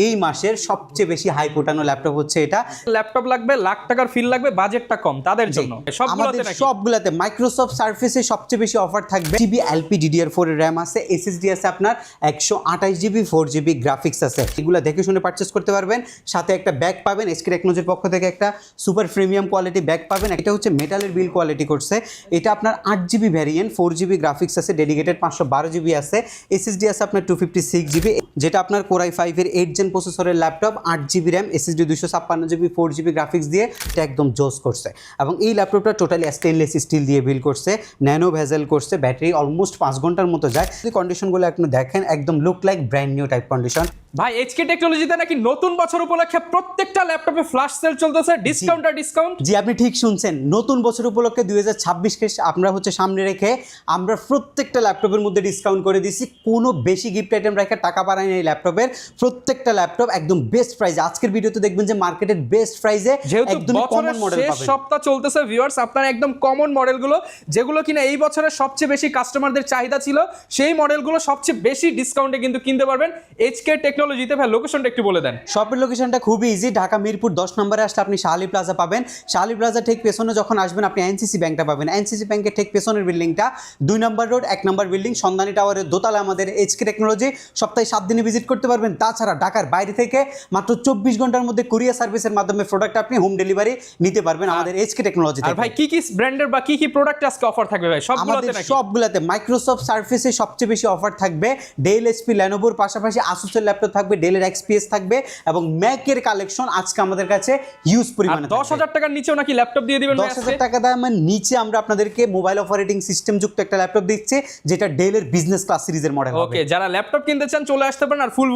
এই মাসের সবচেয়ে বেশি হাই পোটানো ল্যাপটপ হচ্ছে এটা। ল্যাপটপ লাগবে, লাখ টাকার ফিল লাগবে, বাজেটটা কম তাদের জন্য আমাদের সবগুলাতে মাইক্রোসফট সার্ফেসে সবচেয়ে বেশি অফার থাকবে। জিবি এলপি DDR4 এর র্যাম আছে, এসএসডি আছে আপনার 128 জিবি, 4 জিবি গ্রাফিক্স আছে। এগুলো দেখে শুনে পারচেজ করতে পারবেন। সাথে একটা ব্যাগ পাবেন SK টেকনোলজির পক্ষ থেকে, একটা সুপার প্রিমিয়াম কোয়ালিটি ব্যাগ পাবেন। এটা হচ্ছে মেটালের বিল কোয়ালিটি করছে। এটা আপনার 8 জিবি ভ্যারিয়েন্ট, 4 জিবি গ্রাফিক্স আছে, ডেডিকেটেড 512 জিবি আছে, এসএসডি আছে আপনার 256 জিবি, যেটা আপনার কোরাই 5 এর 8 জেন প্রসেসরের laptop, 8 GB RAM, SSD 256 GB, 4 GB graphics দিয়ে এটা একদম জোস করছে। এবং এই ল্যাপটপটা টোটালি স্টেনলেস স্টিল দিয়ে বিল্ড করছে, ন্যানো ভেজেল করছে, ব্যাটারি অলমোস্ট 5 ঘন্টার মতো যায়। কন্ডিশনগুলো আপনি দেখেন একদম look like brand new type condition. ভাই HK টেকনোলজিতে নাকি নতুন বছর উপলক্ষে প্রত্যেকটা ল্যাপটপে ফ্ল্যাশ সেল চলতেছে, ডিসকাউন্ট আর ডিসকাউন্ট। জি আপনি ঠিক শুনছেন, নতুন বছর উপলক্ষে 2026কে আমরা হচ্ছে সামনে রেখে আমরা প্রত্যেকটা ল্যাপটপের মধ্যে ডিসকাউন্ট করে দিচ্ছি। কোনো বেশি গিফট আইটেম রেখে টাকা বাড়ায় এই ল্যাপটপের, প্রত্যেকটা ল্যাপটপ একদম বেস্ট প্রাইসে। আজকের ভিডিওতে দেখবেন যে মার্কেটের বেস্ট প্রাইসে একদম কমন মডেল শেষ পাবেন। সপ্তাহ চলতেছে ভিউয়ার্স, আপনারা একদম কমন মডেলগুলো যেগুলো কিনা এই বছরের সবচেয়ে বেশি কাস্টমারদের চাহিদা ছিল, সেই মডেলগুলো সবচেয়ে বেশি ডিসকাউন্টে কিন্তু কিনতে পারবেন HK টেকনোলজিতে। ভাই লোকেশনটা একটু বলে দেন। শপের লোকেশনটা খুবই ইজি, ঢাকা মিরপুর 10 নম্বরে আসলে আপনি শাহালি প্লাজা পাবেন। শাহালি প্লাজা ঠিক পেছনে যখন আসবেন আপনি এনসিসি ব্যাংকটা পাবেন। এনসিসি ব্যাংকের ঠিক পেছনের বিল্ডিংটা 2 নম্বর রোড 1 নম্বর বিল্ডিং, সন্ধানী টাওয়ারের দোতলা আমাদের HK টেকনোলজি। সপ্তাহে 7 দিনে ভিজিট করতে পারবেন। তাছাড়া ঢাকার বাইরে থেকে মাত্র 24 ঘন্টার মধ্যে কুরিয়ার সার্ভিসের মাধ্যমে প্রোডাক্ট আপনি হোম ডেলিভারি নিতে পারবেন আমাদের HK টেকনোলজি থেকে। আর ভাই কি কি ব্র্যান্ডের বা কি কি প্রোডাক্ট আজকে অফার থাকবে ভাই সবগুলোতে নাকি? সবগুলোতে মাইক্রোসফট সার্ফেসে সবচেয়ে বেশি অফার থাকবে। ডেল HP লেনোভোর পাশাপাশি আসুসের ল্যাপটপ থাকবে, ডেলের XPS থাকবে এবং ম্যাকের কালেকশন আজকে আমাদের কাছে হিউজ পরিমাণে। 10,000 টাকার নিচেও নাকি ল্যাপটপ দিয়ে দিবেন? 10,000 টাকা দামের নিচে আমরা আপনাদেরকে মোবাইল অপারেটিং সিস্টেম যুক্ত একটা ল্যাপটপ দিচ্ছি, যেটা ডেলের বিজনেস ক্লাস সিরিজের মডেল হবে। ওকে, যারা ল্যাপটপ কিনতে চান চলে আসতে পারেন, আর ফুল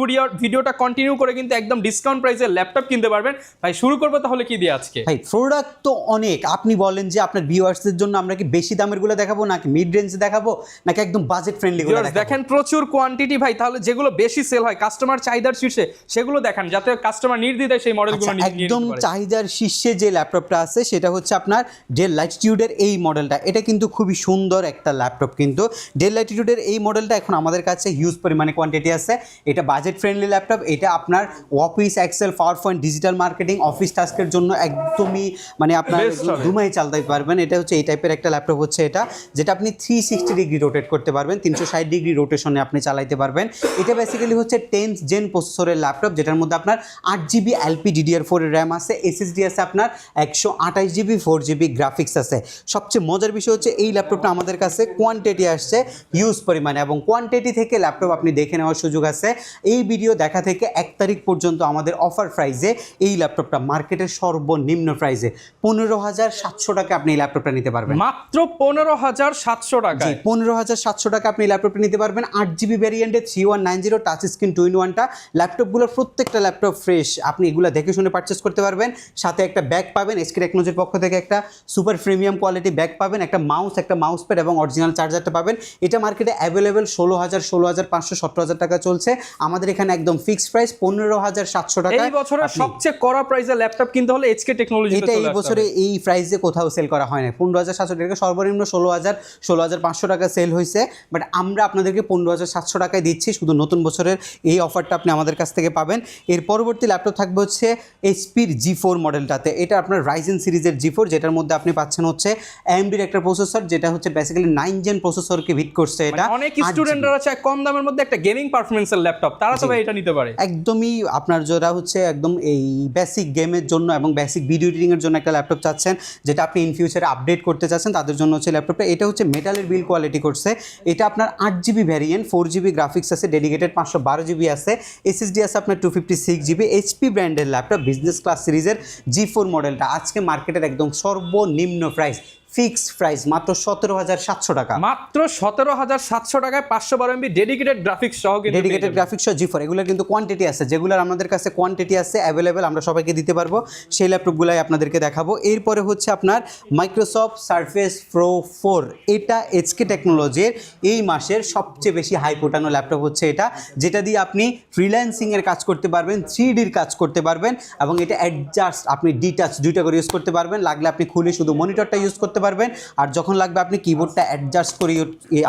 ভিডিওটা কন্টিনিউ করে কিন্তু একদম ডিসকাউন্ট প্রাইসে ল্যাপটপ কিনতে পারবেন। ভাই শুরু করবো তাহলে কি দিয়ে আজকে? ভাই প্রোডাক্ট তো অনেক, আপনি বলেন যে আপনার ভিউয়ার্সদের জন্য আমরা কি বেশি দামের গুলো দেখাবো নাকি মিড রেঞ্জ দেখাবো নাকি একদম বাজেট ফ্রেন্ডলি গুলো দেখাবো? দেখেন প্রচুর কোয়ান্টিটি ভাই, তাহলে যেগুলো বেশি সেল হয় কাস্টমার চাহিদার শীর্ষে সেগুলো দেখান, যাতে কাস্টমার নির্দ্বিধায় সেই মডেলগুলো নিয়ে একদম চাহিদার শীর্ষে যে ল্যাপটপটা আছে সেটা হচ্ছে আপনার ডেল ল্যাটিটিউডের এই মডেলটা। এটা কিন্তু খুবই সুন্দর একটা ল্যাপটপ। কিন্তু ডেল ল্যাটিটিউডের এই মডেলটা এখন আমাদের কাছে হিউজ পরিমাণে কোয়ান্টিটি আছে। এটা বাজেট ফ্রেন্ডলি ল্যাপটপ। এটা আপনার office, Excel, PowerPoint, digital marketing, office টাস্কের জন্য একদমই মানে আপনার দুমাই চালাতে পারবেন। এটা হচ্ছে এই টাইপের একটা ল্যাপটপ হচ্ছে এটা, যেটা আপনি 360 ডিগ্রি রোটেট করতে পারবেন, 360 ডিগ্রি রোটেশনে আপনি চালাইতে পারবেন। এটা বেসিক্যালি হচ্ছে 10th জেন প্রসেসরের ল্যাপটপ, যেটার মধ্যে আপনার 8 জিবি এলপি DDR4 এর র্যাম আছে, এসএসডি আছে আপনার 128 জিবি, 4 জিবি গ্রাফিক্স আছে। সবচেয়ে মজার বিষয় হচ্ছে এই ল্যাপটপটা আমাদের কাছে কোয়ান্টিটি আসছে হিউজ পরিমাণে, এবং কোয়ান্টিটি থেকে ল্যাপটপ আপনি দেখে নেওয়ার সুযোগ আছে। এই ভিডিও দেখা থেকে 1 তারিখ পর্যন্ত আমাদের অফার প্রাইসে এই ল্যাপটপটা মার্কেটের সর্বনিম্ন প্রাইসে 15,700 টাকা আপনি এই ল্যাপটপটা নিতে পারবেন। মাত্র 15,700 টাকা। 15,700 টাকা আপনি ল্যাপটপটা নিতে পারবেন। 8 জিবি ভ্যারিয়েন্টের 3190 টাচ স্ক্রিন 2-in-1টা ল্যাপটপগুলোর প্রত্যেকটা ল্যাপটপ ফ্রেশ, আপনি এগুলো দেখে শুনে পারচেস করতে পারবেন। সাথে একটা ব্যাগ পাবেন SK টেকনোলজির পক্ষ থেকে, একটা সুপার প্রিমিয়াম কোয়ালিটি ব্যাগ পাবেন, একটা মাউস প্যাড এবং অরিজিনাল চার্জারটা পাবেন। এটা মার্কেটে অ্যাভেলেবেল 16,000, 16,500, 17,000 টাকা চলছে। আমাদের এখানে একদম ফিক্সড প্রাইস 15,700 টাকা। এই বছরের সবচেয়ে কড়া প্রাইসে ল্যাপটপ কিনতে হলে HK টেকনোলজি। এটা এই বছরে এই প্রাইসে কোথাও সেল করা হয় না। 15,700 টাকা, সর্বনিম্ন 16,000, 16,500 টাকা সেল হয়েছে। বাট আমরা আপনাদেরকে 15,700 টাকায় দিচ্ছি। শুধু নতুন বছরের এই অফারটা আপনি আমাদের কাছ থেকে পাবেন। এর পরবর্তী ল্যাপটপ থাকবে হচ্ছে HPর G4 মডেলটাতে। এটা আপনার রাইজেন সিরিজের G4, যেটার মধ্যে আপনি পাচ্ছেন হচ্ছে AMDর একটা প্রসেসর, যেটা হচ্ছে বেসিক্যালি 9 জেন প্রসেসরকে ভিট করছে। এটা অনেক স্টুডেন্টরা চায় কম দামের মধ্যে একটা গেমিং পারফরম্যান্সের ল্যাপটপ, তারা তো ভাই এটা নিতে পারে। একদমই আপনার যারা হচ্ছে একদম এই বেসিক গেমের জন্য এবং বেসিক ভিডিও এডিটিং এর জন্য একটা ল্যাপটপ চাচ্ছেন, যেটা আপনি ইন ফিউচারে আপডেট করতে চাচ্ছেন, তাদের জন্য হচ্ছে ল্যাপটপটা। এটা হচ্ছে মেটালের বিল কোয়ালিটি করছে। এটা আপনার 8 জিবি ভ্যারিয়েন্ট, 4 জিবি গ্রাফিক্স আছে, ডেডিকেটেড 512 জিবি আছে, এসএসডি আছে আপনার 256 জিবি। HP ব্র্যান্ডের ল্যাপটপ, বিজনেস ক্লাস সিরিজের G4 মডেলটা আজকে মার্কেটের একদম সর্বনিম্ন প্রাইস, ফিক্সড প্রাইস মাত্র 17,700 টাকা। মাত্র 17,700 টাকায় 512 MB ডেডিকেটেড গ্রাফিক্স সহ, ডেডিকেটেড গ্রাফিক্স সহ G4। এগুলোর কিন্তু কোয়ান্টিটি আছে, যেগুলোর আমাদের কাছে কোয়ান্টিটি আছে অ্যাভেলেবেল, আমরা সবাইকে দিতে পারবো। সেই ল্যাপটপগুলাই আপনাদেরকে দেখাবো। এরপরে হচ্ছে আপনার মাইক্রোসফট সারফেস প্রো 4। এটা HK টেকনোলজির এই মাসের সবচেয়ে বেশি হাই পোটানো ল্যাপটপ হচ্ছে এটা, যেটা দিয়ে আপনি ফ্রিল্যান্সিংয়ের কাজ করতে পারবেন, 3Dর কাজ করতে পারবেন, এবং এটা অ্যাডজাস্ট আপনি ডিটাচ দুইটা করে ইউজ করতে পারবেন। লাগলে আপনি খুলে শুধু মনিটরটা ইউজ করতে পারবেন, পারবেন, আর যখন লাগবে আপনি কিবোর্ডটা অ্যাডজাস্ট করে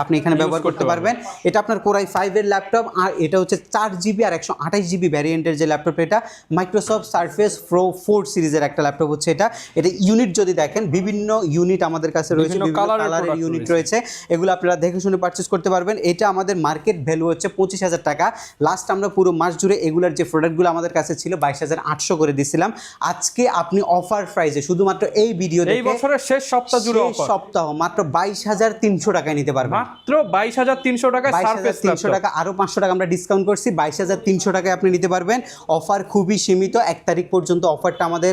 আপনি এখানে ব্যবহার করতে পারবেন। এটা আপনার কোরাই 5 এর ল্যাপটপ, আর এটা হচ্ছে 4GB আর 128GB ভ্যারিয়েন্টের যে ল্যাপটপ, এটা মাইক্রোসফট সারফেস প্রো 4 সিরিজের একটা ল্যাপটপ হচ্ছে এটা। এটা ইউনিট যদি দেখেন, বিভিন্ন ইউনিট আমাদের কাছে রয়েছে, বিভিন্ন কালারের ইউনিট রয়েছে, এগুলো আপনারা দেখে শুনে পারচেজ করতে পারবেন। এটা আমাদের মার্কেট ভ্যালু হচ্ছে 25,000 টাকা। লাস্ট আমরা পুরো মাস জুড়ে এগুলার যে প্রোডাক্টগুলো আমাদের কাছে ছিল 22,800 করে দিছিলাম। আজকে আপনি অফার প্রাইসে শুধুমাত্র এই ভিডিও দেখে, এই বছরের শেষ সপ্তাহ জুড়ে অফার, সপ্তাহ মাত্র 22,300 টাকায় নিতে পারবেন। মাত্র 22,300 টাকায় সারফেস 22,300 টাকা, আরো 500 টাকা আমরা ডিসকাউন্ট করছি, 22,300 টাকায় আপনি নিতে পারবেন। অফার খুবই সীমিত, 1 তারিখ পর্যন্ত অফারটা আমাদের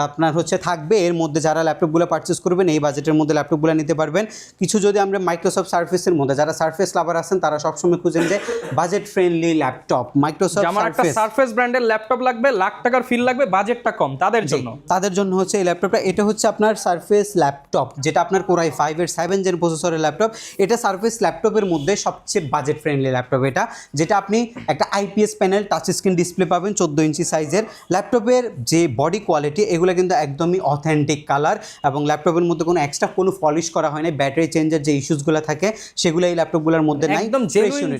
আপনার হচ্ছে থাকবে। এর মধ্যে যারা ল্যাপটপগুলো পারচেস করবেন এই বাজেটের মধ্যে ল্যাপটপগুলো নিতে পারবেন। কিছু যদি আমরা মাইক্রোসফট সারফেসের মধ্যে, যারা সারফেস লাভার আছেন তারা সবসময় খুঁজেন যে বাজেট ফ্রেন্ডলি ল্যাপটপ, মাইক্রোসফট আমার একটা সারফেস ব্র্যান্ডের ল্যাপটপ লাগবে, লাখ টাকার ফিল লাগবে, বাজেটটা কম, তাদের জন্য হচ্ছে এই ল্যাপটপটা। এটা হচ্ছে আপনার সারফেস ল্যাপটপ, যেটা আপনার কোরাই 5 এর 7 জেন প্রসেসরের ল্যাপটপ। এটা সারফেস ল্যাপটপের মধ্যে সবচেয়ে বাজেট ফ্রেন্ডলি ল্যাপটপ এটা, যেটা আপনি একটা IPS panel touch screen display পাবেন 14 ইঞ্চি সাইজের। ল্যাপটপের যে বডি কোয়ালিটি এগুলো কিন্তু একদমই অথেন্টিক কালার, এবং ল্যাপটপের মধ্যে কোনো এক্সট্রা কোনো পলিশ করা হয় না। ব্যাটারি চেঞ্জের যে ইস্যুসগুলো থাকে সেগুলো এই ল্যাপটপগুলোর মধ্যে নাই, একদম জেনুইন।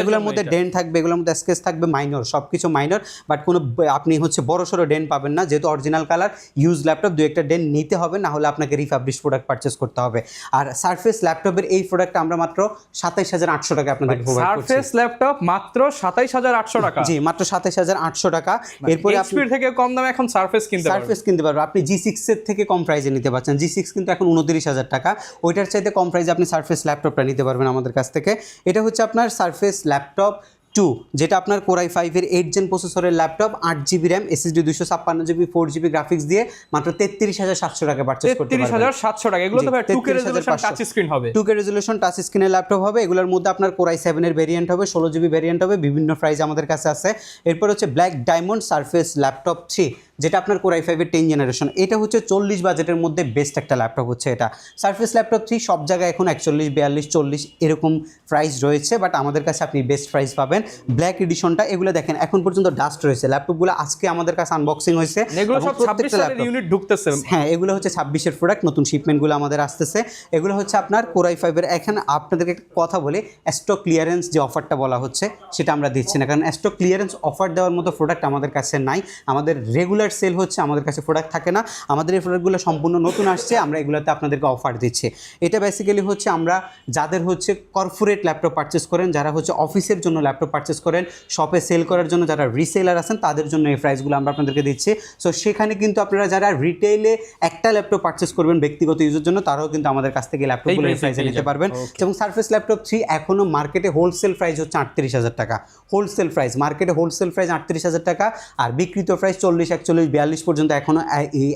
এগুলোর মধ্যে ডেন্ট থাকবে, এগুলোর মধ্যে স্কেচ থাকবে, মাইনর, সবকিছু মাইনর, বাট কোনো আপনি হচ্ছে বড় সড়ো ডেন্ট পাবেন না, যেহেতু অরিজিনাল কালার। ইউজ ল্যাপটপ 2-1টা ডেন্ট নিতে হবে, না হলে আপনাকে রিফাবলিশ প্রোডাক্ট পারচেস করতে হবে। আর সারফেস ল্যাপটপের এই প্রোডাক্টটা আমরা মাত্র 27,800 টাকা আপনাদের প্রোভাইড করছি। সারফেস ল্যাপটপ মাত্র 27,800 টাকা। জি, মাত্র 27,800 টাকা। এরপরে আপনি এইচপি থেকে কম দামে এখন সারফেস কিনতে পারবেন। আপনি G6 এর থেকে কম প্রাইসে নিতে পারছেন। G6 কিন্তু এখন 29,000 টাকা, ওইটার চাইতে কম প্রাইসে আপনি সারফেস ল্যাপটপটা নিতে পারবেন আমাদের কাছ থেকে। এটা হচ্ছে আপনার সারফেস ল্যাপটপ 2, যেটা আপনার কোরাই 5 এর 8 জেন প্রসেসরের laptop, 8GB RAM, SSD 256GB, 4GB graphics দিয়ে মাত্র 33,700 টাকা পারচেজ করতে পারবেন। 33,700 টাকা। এগুলো তো ভাই 2K রেজোলিউশন টাচ স্ক্রিন হবে, 2K রেজোলিউশন টাচ স্ক্রিনের ল্যাপটপ হবে। এগুলোর মধ্যে আপনার কোরাই 7 এর ভেরিয়েন্ট হবে, 16GB ভেরিয়েন্ট হবে, বিভিন্ন প্রাইস আমাদের কাছে আছে। এরপর হচ্ছে ব্ল্যাক ডায়মন্ড সারফেস ল্যাপটপ 3, যেটা আপনার কোরাই 5 এর 10 জেনারেশন। এটা হচ্ছে 40 বাজেটের মধ্যে বেস্ট একটা ল্যাপটপ হচ্ছে এটা। সারফেস ল্যাপটপ 3 সব জায়গায় এখন 41, 42, 40 এরকম প্রাইস রয়েছে, বাট আমাদের কাছে আপনি বেস্ট প্রাইস পাবেন। ব্ল্যাক এডিশনটা, এগুলো দেখেন এখন পর্যন্ত ডাস্ট রয়েছে ল্যাপটপগুলো, আজকে আমাদের কাছে আনবক্সিং হয়েছে। এগুলো সব 26 সালের ইউনিট ঢুকতেছে। হ্যাঁ, এগুলো হচ্ছে 26 এর প্রোডাক্ট, নতুন শিপমেন্টগুলো আমাদের আসতেছে। এগুলো হচ্ছে আপনার কোরাই 5 এর। এখন আপনাদেরকে একটা কথা বলি, স্টক ক্লিয়ারেন্স যে অফারটা বলা হচ্ছে সেটা আমরা দিচ্ছি না, কারণ স্টক ক্লিয়ারেন্স অফার দেওয়ার মতো প্রোডাক্ট আমাদের কাছে নাই। আমাদের রেগুলার সেল হচ্ছে, আমাদের কাছে প্রোডাক্ট থাকে না। আমাদের এই প্রোডাক্টগুলো সম্পূর্ণ নতুন আসছে, আমরা এগুলোতে আপনাদেরকে অফার দিচ্ছি। এটা বেসিক্যালি হচ্ছে আমরা যাদের হচ্ছে কর্পোরেট ল্যাপটপ পারচেস করেন, যারা হচ্ছে অফিসের জন্য ল্যাপটপ পারচেস করেন, শপে সেল করার জন্য যারা রিসেলার আছেন, তাদের জন্য এই প্রাইসগুলো আমরা আপনাদেরকে দিচ্ছি। সো সেখানে কিন্তু আপনারা যারা রিটেইলে একটা ল্যাপটপ পারচেস করবেন ব্যক্তিগত ইউজের জন্য, তারাও কিন্তু আমাদের কাছ থেকে ল্যাপটপগুলো এই প্রাইসে নিতে পারবেন। এবং সারফেস ল্যাপটপ 3 এখনও মার্কেটে হোলসেল প্রাইস হচ্ছে 38,000 টাকা। হোলসেল প্রাইস, মার্কেটে হোলসেল প্রাইস 38,000 টাকা, আর বিক্রিত প্রাইস 40, 41, 42 পর্যন্ত এখনও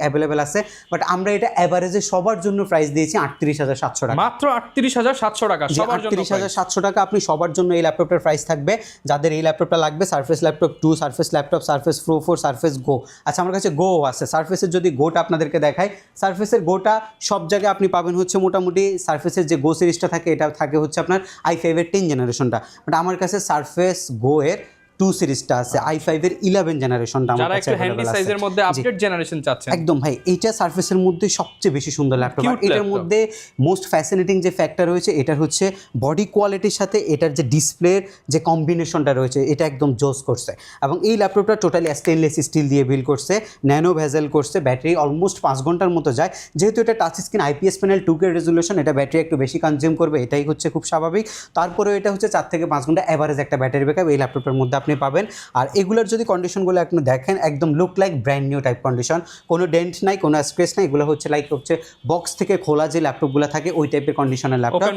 অ্যাভেলেবেল আছে। বাট আমরা এটা অ্যাভারেজে সবার জন্য প্রাইস দিয়েছি 38,700 টাকা, মাত্র 38,700 টাকা সবার জন্য। 38,700 টাকা আপনি সবার জন্য এই ল্যাপটপের প্রাইস থাকবে। যাদের এই ল্যাপটপটা লাগবে, surface laptop 2, surface laptop, surface pro 4, surface go. আচ্ছা, আমার কাছে গো আছে। সারফেসের যদি গোটা আপনাদেরকে দেখাই, সারফেসের গোটা সব জায়গায় আপনি পাবেন হচ্ছে মোটামুটি সারফেসের যে গো সিরিজটা থাকে, এটা থাকে হচ্ছে আপনার i5 এর 10 জেনারেশনটা, বাট আমার কাছে সারফেস গো এর 2 সিরিজটা আছে, i5 এর 11 জেনারেশনটা আমার কাছে যারা একটু হ্যান্ডি সাইজের মধ্যে আপডেট জেনারেশন চাচ্ছেন। একদম ভাই, এইটা সারফেসের মধ্যে সবচেয়ে বেশি সুন্দর ল্যাপটপ। এটার মধ্যে মোস্ট ফ্যাসিনেটিং যে ফ্যাক্টর রয়েছে, এটা হচ্ছে বডি কোয়ালিটির সাথে এটার যে ডিসপ্লের যে কম্বিনেশনটা রয়েছে, এটা একদম জোস করছে। এবং এই ল্যাপটপটা টোটালি স্টেনলেস স্টিল দিয়ে বিল্ড করছে, ন্যানো ভেজেল করছে, ব্যাটারি অলমোস্ট 5 ঘন্টার মতো যায়। যেহেতু এটা touch screen, IPS panel, 2K resolution, এটা ব্যাটারি একটু বেশি কনজিউম করবে, এটাই হচ্ছে খুব স্বাভাবিক। তারপরেও এটা হচ্ছে 4 থেকে 5 ঘন্টা অ্যাভারেজ একটা ব্যাটারি ব্যাকআপ এই ল্যাপটপের মধ্যে আপনি পাবেন। আর এগুলোর যদি কন্ডিশনগুলো আপনি দেখেন, একদম look like brand new type condition, কোনো ডেন্ট নাই, কোনো স্ক্র্যাচ নাই। এগুলো হচ্ছে লাইক হচ্ছে বক্স থেকে খোলা যে ল্যাপটপগুলো থাকে ওই টাইপের কন্ডিশনের ল্যাপটপ,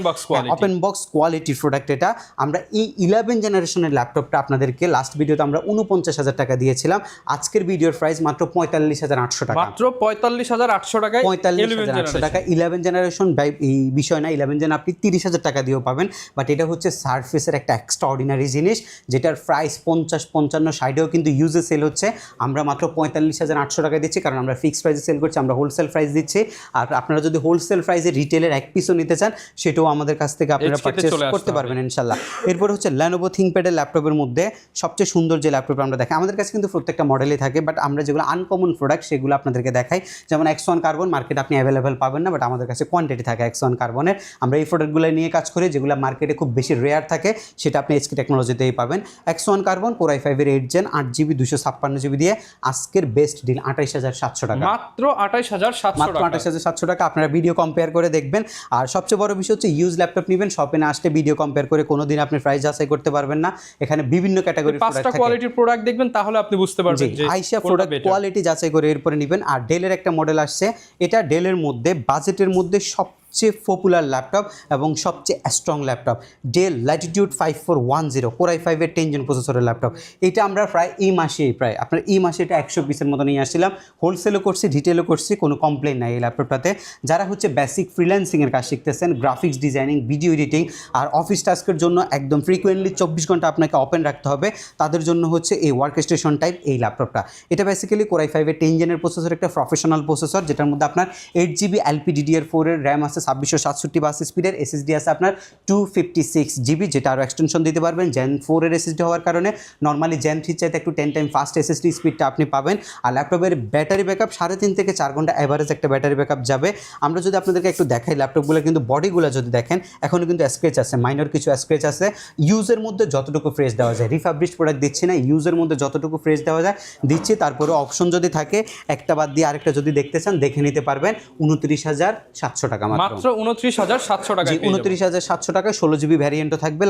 ওপেন বক্স কোয়ালিটির প্রোডাক্ট এটা। আমরা এই 11 জেনারেশনের ল্যাপটপটা আপনাদেরকে লাস্ট ভিডিওতে আমরা 49,000 টাকা দিয়েছিলাম। আজকের ভিডিওর প্রাইস মাত্র 45,800 টাকা, মাত্র 45,800 টাকায় 45,800 টাকা 11 জেনারেশন। এই বিষয় না, 11 জেন আপনি 30,000 টাকা দিয়েও পাবেন, বাট এটা হচ্ছে সারফেসের একটা এক্সট্রাঅর্ডিনারি জিনিস, যেটার প্রাইস 50, 55, 60-এও কিন্তু ইউজে সেল হচ্ছে। আমরা মাত্র 45,800 টাকায় দিচ্ছি, কারণ আমরা ফিক্সড প্রাইসে সেল করছি, আমরা হোলসেল প্রাইস দিচ্ছি। আর আপনারা যদি হোলসেল প্রাইসে রিটেলের এক পিসও নিতে চান, সেটাও আমাদের কাছ থেকে আপনারা পারচেস করতে পারবেন ইনশাল্লাহ। এরপর হচ্ছে Lenovo ThinkPad-এর ল্যাপটপের মধ্যে সবচেয়ে সুন্দর যে ল্যাপটপ আমরা দেখাই, আমাদের কাছে কিন্তু প্রত্যেকটা মডেলই থাকে, বাট আমরা যেগুলো আনকমন প্রোডাক্ট সেগুলো আপনাদেরকে দেখাই। যেমন X1 কার্বন মার্কেটে আপনি অ্যাভেলেবেল পাবেন না, বাট আমাদের কাছে কোয়ান্টিটি থাকে X1 কার্বনের। আমরা এই প্রোডাক্টগুলো নিয়ে কাজ করি, যেগুলো মার্কেটে খুব বেশি রেয়ার থাকে, সেটা আপনি HK টেকনোলজিতেই পাবেন। X1 carbon Core i5-এর 8 Gen 8GB 256GB দিয়ে আজকের বেস্ট ডিল 28,700 টাকা, মাত্র 28,700 টাকা। 28,700 টাকা। আপনারা ভিডিও কম্পেয়ার করে দেখবেন। আর সবচেয়ে বড় বিষয় হচ্ছে ইউজ ল্যাপটপ নেবেন, শপে না আসলে ভিডিও কম্পেয়ার করে কোনোদিন আপনি প্রাইস যাচাই করতে পারবেন না। এখানে বিভিন্ন ক্যাটাগরির প্রোডাক্ট থাকে, কোয়ালিটির প্রোডাক্ট দেখবেন, তাহলে আপনি বুঝতে পারবেন যে আইসা প্রোডাক্ট কোয়ালিটি যাচাই করে এরপরে নেবেন। আর ডেলের একটা মডেল আসছে, এটা ডেলের মধ্যে বাজেটের মধ্যে সবচেয়ে পপুলার ল্যাপটপ এবং সবচেয়ে strong laptop, del Latitude 5410 Core i5-এর 10 Gen প্রসেসরের ল্যাপটপ। এটা আমরা প্রায় এই মাসেই আপনার এই মাসে এটা 100 পিসের মতো নিয়ে আসছিলাম, হোলসেলও করছি, রিটেলও করছি, কোনো কমপ্লেন নাই এই ল্যাপটপটাতে। যারা হচ্ছে বেসিক ফ্রিল্যান্সিংয়ের কাজ শিখতেছেন, গ্রাফিক্স ডিজাইনিং, ভিডিও এডিটিং আর অফিস টাস্কের জন্য একদম ফ্রিকোয়েন্টলি 24 ঘন্টা আপনাকে ওপেন রাখতে হবে, তাদের জন্য হচ্ছে এই ওয়ার্ক স্টেশন টাইপ এই ল্যাপটপটা। এটা বেসিক্যালি Core i5-এর 10 Gen প্রসেসর, একটা প্রফেশনাল প্রসেসর, যেটার মধ্যে আপনার 8GB LPDDR4-এর র্যাম আছে, 2667 বাস স্পিডের এসএসডি আছে আপনার 256GB, যেটা আরও এক্সটেনশন দিতে পারবেন Gen 4-এর এসএসডি হওয়ার কারণে। নর্মালি Gen 3 চাইতে একটু 10 টাইম ফাস্ট এসএসডি স্পিডটা আপনি পাবেন। আর ল্যাপটপের ব্যাটারি ব্যাকআপ 3.5 থেকে 4 ঘন্টা অ্যাভারেজ একটা ব্যাটারি ব্যাকআপ যাবে। আমরা যদি আপনাদেরকে একটু দেখাই ল্যাপটপগুলো, কিন্তু বডিগুলো যদি দেখেন এখনও কিন্তু স্ক্র্যাচ আছে, মাইনর কিছু স্ক্র্যাচ আছে। ইউজের মধ্যে যতটুকু ফ্রেশ দেওয়া যায়, রিফাবলিশড প্রোডাক্ট দিচ্ছি না, ইউজের মধ্যে যতটুকু ফ্রেশ দেওয়া যায় দিচ্ছি। তারপরে অপশন যদি থাকে একটা বাদ দিয়ে আরেকটা যদি দেখতে চান দেখে নিতে পারবেন। 29,700 টাকা, মাত্র 29,700 টাকা। 29,700 টাকায় 16GB ভ্যারিয়েন্টও থাকবে।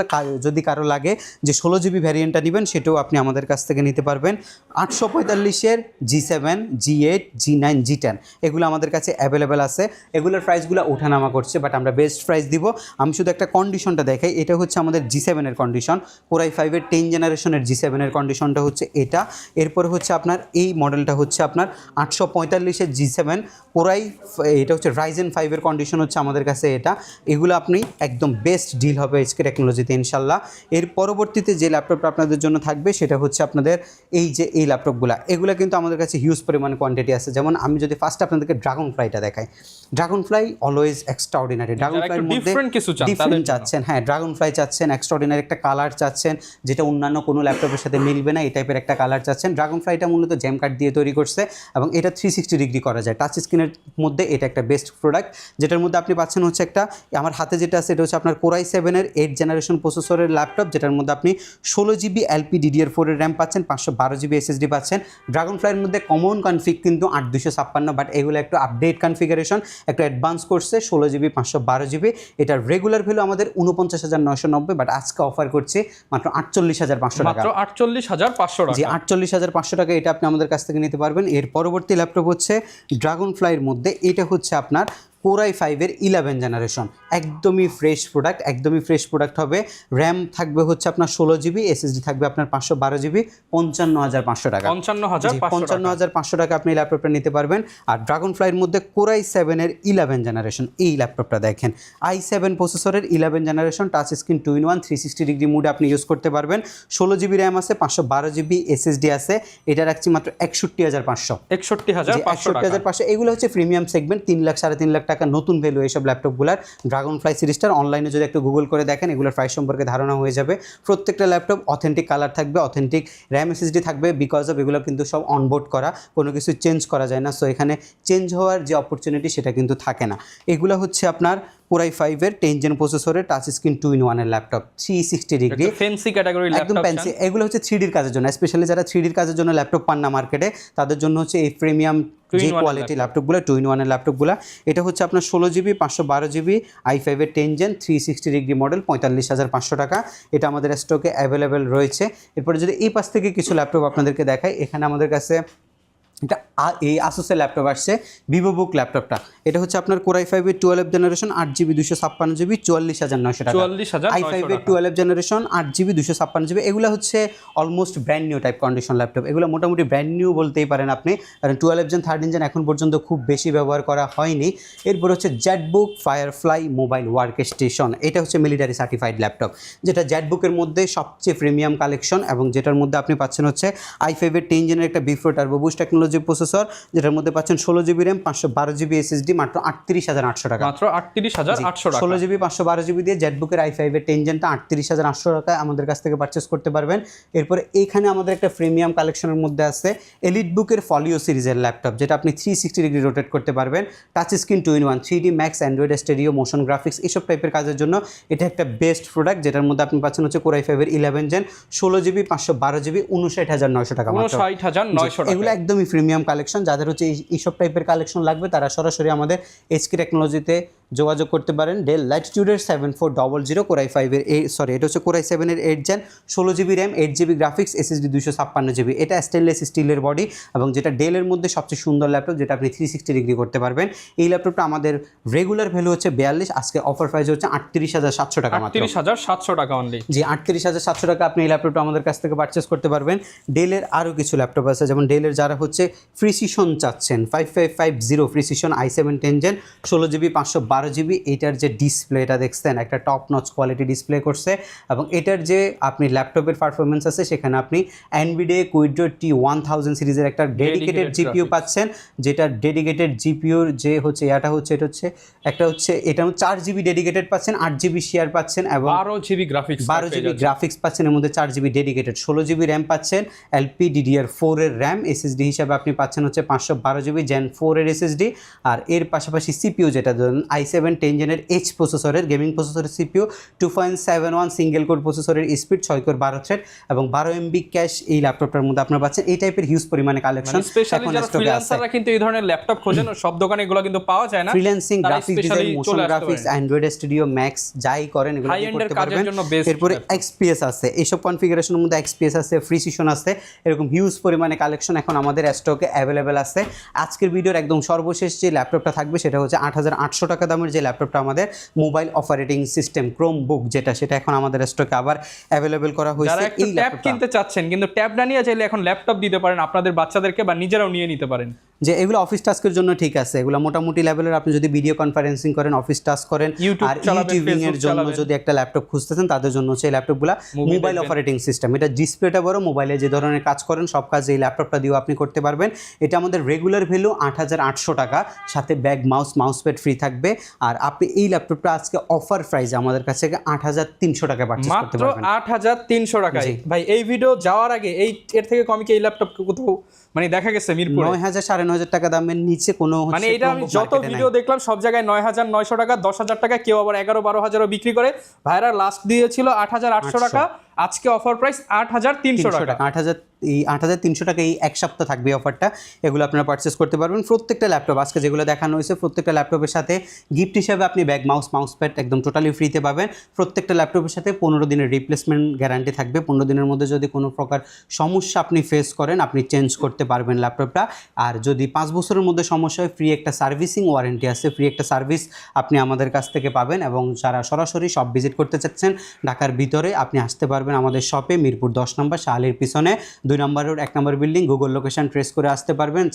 যদি কারো লাগে যে 16GB ভ্যারিয়েন্টটা নেবেন, সেটাও আপনি আমাদের কাছ থেকে নিতে পারবেন। 845-এর G7, G8, G9, G10 এগুলো আমাদের কাছে অ্যাভেলেবেল আছে। এগুলোর প্রাইসগুলো ওঠানামা করছে, বাট আমরা বেস্ট প্রাইস দিব। আমি শুধু একটা কন্ডিশনটা দেখাই, এটা হচ্ছে আমাদের G7-এর কন্ডিশন, Core i5-এর 10 জেনারেশনের G7-এর কন্ডিশনটা হচ্ছে এটা। এরপরে হচ্ছে আপনার এই মডেলটা হচ্ছে আপনার 845-এর G7 এটা হচ্ছে Ryzen 5-এর কন্ডিশন হচ্ছে আমাদের কাছে এটা। এগুলো আপনি একদম বেস্ট ডিল হবে HK টেকনোলজিতে ইনশাল্লাহ। এর পরবর্তীতে যে ল্যাপটপটা আপনাদের জন্য থাকবে সেটা হচ্ছে আপনাদের এই ল্যাপটপগুলো, এগুলো কিন্তু আমাদের কাছে হিউজ পরিমাণ কোয়ান্টিটি আছে। যেমন আমি যদি ফার্স্ট আপনাদেরকে ড্রাগনফ্লাইটা দেখাই, ড্রাগনফ্লাই অলওয়েজ এক্সট্রাঅর্ডিনারি। ড্রাগনফ্লাইয়ের মধ্যে ডিফারেন্ট চাচ্ছেন, হ্যাঁ ড্রাগনফ্লাই চাচ্ছেন, এক্সট্রাঅর্ডিনারি একটা কালার চাচ্ছেন, যেটা অন্যান্য কোনো ল্যাপটপের সাথে মিলবে না, এই টাইপের একটা কালার চাচ্ছেন। ড্রাগনফ্লাইটা মূলত জ্যাম কাট দিয়ে তৈরি করছে এবং এটা 360 ডিগ্রি করা যায় টাচ স্ক্রিনের মধ্যে। এটা একটা বেস্ট প্রোডাক্ট, যেটার মধ্যে আপনি পাচ্ছেন হচ্ছে একটা, আমার হাতে যেটা আছে এটা হচ্ছে আপনার Core i7-এর 8 জেনারেশন প্রসেসরের ল্যাপটপ, যেটার মধ্যে আপনি 16GB LPDDR4-এর র্যাম পাচ্ছেন, 512GB এসএসডি পাচ্ছেন। ড্রাগনফ্লাইয়ের মধ্যে কমন কনফিগ কিন্তু 8256, বাট এগুলো একটু আপডেট কনফিগারেশন, একটু অ্যাডভান্স করছে 16GB 512GB। এটার রেগুলার ভ্যালু আমাদের 49,990, বাট আজকে অফার করছি মাত্র 48,500 টাকা, মাত্র 48,500 টাকা। জি 48,500 টাকা এটা আপনি আমাদের কাছ থেকে নিতে পারবেন। এর পরবর্তী ল্যাপটপ হচ্ছে ড্রাগনফ্লাইয়ের মধ্যে, এটা হচ্ছে আপনার Core i5-এর 11 জেনারেশন, একদমই ফ্রেশ প্রোডাক্ট হবে। র্যাম থাকবে হচ্ছে আপনার 16GB, এসএসডি থাকবে আপনার 512GB, 55,500 টাকা, 55,500 টাকা আপনি এই ল্যাপটপটা নিতে পারবেন। আর ড্রাগনফ্লাইয়ের মধ্যে Core i7-এর 11 জেনারেশন এই ল্যাপটপটা দেখেন, i7 প্রসেসরের 11 generation, touch screen 2-in-1 360 degree মুডে আপনি ইউজ করতে পারবেন। 16GB র্যাম আছে, 512GB এসএসডি আছে। এটা রাখছি মাত্র 61,500, 61,500। এগুলো হচ্ছে প্রিমিয়াম সেগমেন্ট, 3 লাখ 3.5 লাখ টাকা নতুন ভ্যালু এইসব ল্যাপটপগুলার। ড্রাগনফ্লাই সিরিজটার অনলাইনে যদি একটু গুগল করে দেখেন, এগুলোর প্রাইস সম্পর্কে ধারণা হয়ে যাবে। প্রত্যেকটা ল্যাপটপ অথেন্টিক কালার থাকবে, অথেন্টিক র্যাম এসএসডি থাকবে, বিকজ অফ এগুলো কিন্তু সব অনবোর্ড করা, কোনো কিছু চেঞ্জ করা যায় না। সো এখানে চেঞ্জ হওয়ার যে অপরচুনিটি সেটা কিন্তু থাকে না। এগুলো হচ্ছে আপনার Core i5-এর 10 Gen প্রসেসরের টাচ স্ক্রিন 2-in-1 এর ল্যাপটপ, 360 ডিগ্রি, ফ্যান্সি ক্যাটাগরির ল্যাপটপ, একদম ফ্যান্সি। এগুলো হচ্ছে 3Dর কাজের জন্য, স্পেশালি যারা 3Dর কাজের জন্য ল্যাপটপ পান না মার্কেটে, তাদের জন্য হচ্ছে এই প্রিমিয়াম যে কোয়ালিটি ল্যাপটপগুলো, 2-in-1 এর ল্যাপটপগুলো। এটা হচ্ছে আপনার 16GB 512GB i5-এর 10 Gen 360 degree model, 45,500 টাকা। এটা আমাদের স্টকে অ্যাভেলেবেল রয়েছে। এরপরে যদি এই পাশ থেকে কিছু ল্যাপটপ আপনাদেরকে দেখাই, এখানে আমাদের কাছে এটা এই আসুসের ল্যাপটপ আসছে ভিভোবুক ল্যাপটপটা। এটা হচ্ছে আপনার কোর i5-এর 12 জেনারেশন 8GB 256GB 44,900 টাকা। 44,900 i5-এর 12 জেনারেশন 8GB 256GB এগুলো হচ্ছে almost brand new type condition laptop. এগুলো মোটামুটি ব্র্যান্ড নিউ বলতেই পারেন আপনি, কারণ 12 জেন 13 জেন এখন পর্যন্ত খুব বেশি ব্যবহার করা হয়নি। এরপর হচ্ছে Jetbook firefly mobile work station. এটা হচ্ছে মিলিটারি সার্টিফাইড ল্যাপটপ, যেটা জেটবুকের মধ্যে সবচেয়ে প্রিমিয়াম কালেকশন, এবং যেটার মধ্যে আপনি পাচ্ছেন হচ্ছে i5-এর 10 জেনের একটা before turbo boost technology processor, যেটার মধ্যে পাচ্ছেন 16GB র্যাম 512GB SSD মাত্র 38,800 টাকা। মাত্র 38,800 টাকা। 16GB 512GB দিয়ে জেটবুকের i5-এর 10 জেনটা 38,800 টাকায় আমাদের কাছ থেকে পারচেস করতে পারবেন। এরপরে এইখানে আমাদের একটা প্রিমিয়াম কালেকশনের মধ্যে আছে এলিটবুকের ফলিও সিরিজের ল্যাপটপ, যেটা আপনি 360 ডিগ্রি রোটেট করতে পারবেন। Touch screen 2-in-1 3D max Android stereo motion graphics এইসব টাইপের কাজের জন্য এটা একটা বেস্ট প্রোডাক্ট, যেটার মধ্যে আপনি পাচ্ছেন হচ্ছে কোর i5-এর 11 জেন 16GB 512GB 59,900 টাকা মাত্র। 59,900 টাকা। এগুলো একদমই প্রিমিয়াম কালেকশন। যাদের হচ্ছে এইসব টাইপের কালেকশন লাগবে তারা সরাসরি আমাদের এইচকে টেকনোলজিতে যোগাযোগ করতে পারেন। ডেল ল্যাটিটিউডের 7400 কোর i5-এর এটা হচ্ছে কোর i7-এর 8 gen 16GB RAM 8GB graphics SSD 256GB। এটা স্টেনলেস স্টিলের বডি, এবং যেটা ডেলের মধ্যে সবচেয়ে সুন্দর ল্যাপটপ, যেটা আপনি 360 ডিগ্রি করতে পারবেন। এই ল্যাপটপটা আমাদের রেগুলার ভ্যালু হচ্ছে 42, আজকে অফার প্রাইস হচ্ছে 38,700 টাকা মাত্র। 38,700 টাকা অনলি। জি 38,700 টাকা আপনি এই ল্যাপটপটা আমাদের কাছ থেকে পারচেস করতে পারবেন। ডেলের আরও কিছু ল্যাপটপ আছে, যেমন ডেলের যারা হচ্ছে প্রিসিশন চাচ্ছেন 5550 precision i7 10 gen 16GB 512GB। এটার যে ডিসপ্লে এটা দেখছেন একটা টপ নচ কোয়ালিটি ডিসপ্লে করছে, এবং এটার যে আপনি ল্যাপটপের পারফরমেন্স আছে সেখানে আপনি NVIDIA Quadro T1000 সিরিজের একটা ডেডিকেটেড জিপিইউ পাচ্ছেন, যেটা ডেডিকেটেড জিপিইউর যে হচ্ছে এটা হচ্ছে 4GB ডেডিকেটেড পাচ্ছেন, 8GB শেয়ার পাচ্ছেন, এবং 12GB গ্রাফিক্স 12GB গ্রাফিক্স পাচ্ছেন। এর মধ্যে 4GB ডেডিকেটেড 16GB র্যাম পাচ্ছেন, LPDDR4 এর র্যাম SSD হিসাবে আপনি পাচ্ছেন হচ্ছে 512GB Gen 4 এর SSD। আর এর পাশাপাশি CPU যেটা ধরুন i7 10 জেনের H প্রসেসরের গেমিং প্রসেসরের CPU 2.71 সিঙ্গেল কোর প্রসেসরের স্পিড 6 কোর 12 থ্রেড এবং 12 MB ক্যাশ এই ল্যাপটপটার মধ্যে আপনারা পাচ্ছেন। এই টাইপের হিউজ পরিমাণে কালেকশন স্পেশালি যারা ফ্রিল্যান্সাররা কিন্তু এই ধরনের ল্যাপটপ খোঁজেন, সব দোকানে এগুলো কিন্তু পাওয়া যায় না। Freelancing graphics design motion graphics Android studio max যাই করেন এগুলো করতে পারবেন। এরপরে XPS আছে, এইসব কনফিগারেশনের মধ্যে XPS আছে, প্রিসিশন আছে, এরকম হিউজ পরিমাণে কালেকশন এখন আমাদের স্টকে অ্যাভেলেবেল আছে। আজকের ভিডিওর একদম সর্বশেষ যে ল্যাপটপটা থাকবে সেটা হচ্ছে 8,800 টাকা দামের যে ল্যাপটপটা আমাদের মোবাইল অপারেটিং সিস্টেম ক্রোমবুক সেটা এখন আমাদের স্টকে আবার অ্যাভেলেবেল করা হয়েছে। এই ট্যাব কিনতে চাচ্ছেন কিন্তু ট্যাব না নিয়ে চাইলে এখন ল্যাপটপ দিতে পারেন আপনাদের বাচ্চাদেরকে, বা নিজেরাও নিয়ে নিতে পারেন। যে এগুলো অফিস টাস্কের জন্য ঠিক আছে, এগুলো মোটামুটি লেভেলের। আপনি যদি ভিডিও কনফারেন্সিং করেন, অফিস টাস্ক করেন, আর ইউটিউবিং এর জন্য যদি একটা ল্যাপটপ খুঁজতেছেন তাদের জন্য হচ্ছে এই ল্যাপটপগুলো মোবাইল অপারেটিং সিস্টেম। এটা ডিসপ্লেটা বড়, মোবাইলে যে ধরনের কাজ করেন সব কাজ এই ল্যাপটপটা দিয়েও আপনি করতে পারবেন। এটা আমাদের রেগুলার ভ্যালু 8,800 টাকা, সাথে ব্যাগ মাউস প্যাড ফ্রি থাকবে। আর আপনি এই ল্যাপটপটা আজকে অফার প্রাইসে আমাদের কাছে 8,300 টাকা পারচেজ করতে পারবেন। মাত্র 8,300 টাকায়। ভাই এই ভিডিও যাওয়ার আগে এর থেকে কমই কি এই ল্যাপটপ কোথাও মানে দেখা গেছে মিরপুরে 9,000 9,500 টাকা দামের নিচে কোনো মানে এটা আমি যত ভিডিও দেখলাম সব জায়গায় 9,900 টাকা 10,000 টাকা, কেউ আবার 11-12,000ও বিক্রি করে। ভাইরা লাস্ট দিয়েছিল 8,800 টাকা, আজকে অফার প্রাইস 8,300 টাকা। 8,300 টাকা এই এক সপ্তাহ থাকবে অফারটা। এগুলো আপনারা পারচেস করতে পারবেন। প্রত্যেকটা ল্যাপটপ আজকে যেগুলো দেখানো হয়েছে প্রত্যেকটা ল্যাপটপের সাথে গিফট হিসাবে আপনি ব্যাগ মাউস প্যাড একদম টোটালি ফ্রিতে পাবেন। প্রত্যেকটা ল্যাপটপের সাথে 15 দিনের রিপ্লেসমেন্ট গ্যারান্টি থাকবে। 15 দিনের মধ্যে যদি কোনো প্রকার সমস্যা আপনি ফেস করেন আপনি চেঞ্জ করতে পারবেন ল্যাপটপটা। আর যদি 5 বছরের মধ্যে সমস্যা হয় ফ্রি একটা সার্ভিসিং ওয়ারেন্টি আছে, ফ্রি একটা সার্ভিস আপনি আমাদের কাছ থেকে পাবেন। এবং যারা সরাসরি শপ ভিজিট করতে চাচ্ছেন ঢাকার ভিতরে আপনি আসতে পারবেন আমাদের শপে, মিরপুর 10 নম্বর শাহালির পিছনে 2 নম্বর রোড 1 নম্বর বিল্ডিং। গুগল লোকেশন ট্রেস করে আসতে পারবেন।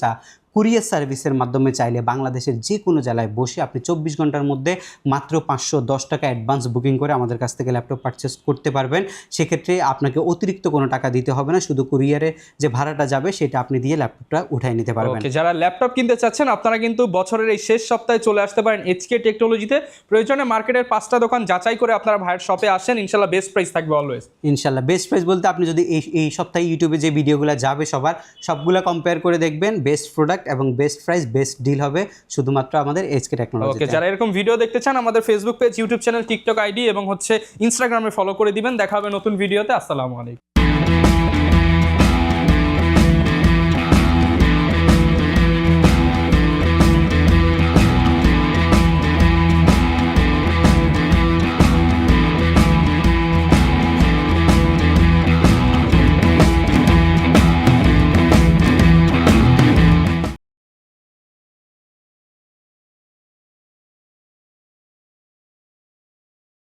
কুরিয়ার সার্ভিসের মাধ্যমে চাইলে বাংলাদেশের যে কোনো জেলায় বসে আপনি 24 ঘন্টার মধ্যে মাত্র 510 টাকা অ্যাডভান্স বুকিং করে আমাদের কাছ থেকে ল্যাপটপ পারচেস করতে পারবেন। সেক্ষেত্রে আপনাকে অতিরিক্ত কোনো টাকা দিতে হবে না, শুধু কুরিয়ারে যে ভাড়াটা যাবে সেটা আপনি দিয়ে ল্যাপটপটা উঠাই নিতে পারবেন। যারা ল্যাপটপ কিনতে চাচ্ছেন আপনারা কিন্তু বছরের এই শেষ সপ্তাহে চলে আসতে পারেন এইচকে টেকনোলজিতে। প্রয়োজনে মার্কেটের 5টা দোকান যাচাই করে আপনারা ভাইয়ের শপে আসেন, ইনশাল্লাহ বেস্ট প্রাইস থাকবে অলওয়েজ। ইনশাল্লাহ বেস্ট প্রাইস বলতে আপনি যদি এই সপ্তাহে ইউটিউবে যে ভিডিওগুলো যাবে সবগুলো কম্পেয়ার করে দেখবেন, বেস্ট প্রোডাক্ট এবং বেস্ট প্রাইস বেস্ট ডিল হবে শুধুমাত্র আমাদের এইচকে টেকনোলজি। যারা এরকম ভিডিও দেখতে চান আমাদের Facebook page, YouTube channel, TikTok ID এবং ইনস্টাগ্রামে ফলো করে দিবেন। দেখা হবে নতুন ভিডিওতে। আসসালামু আলাইকুম।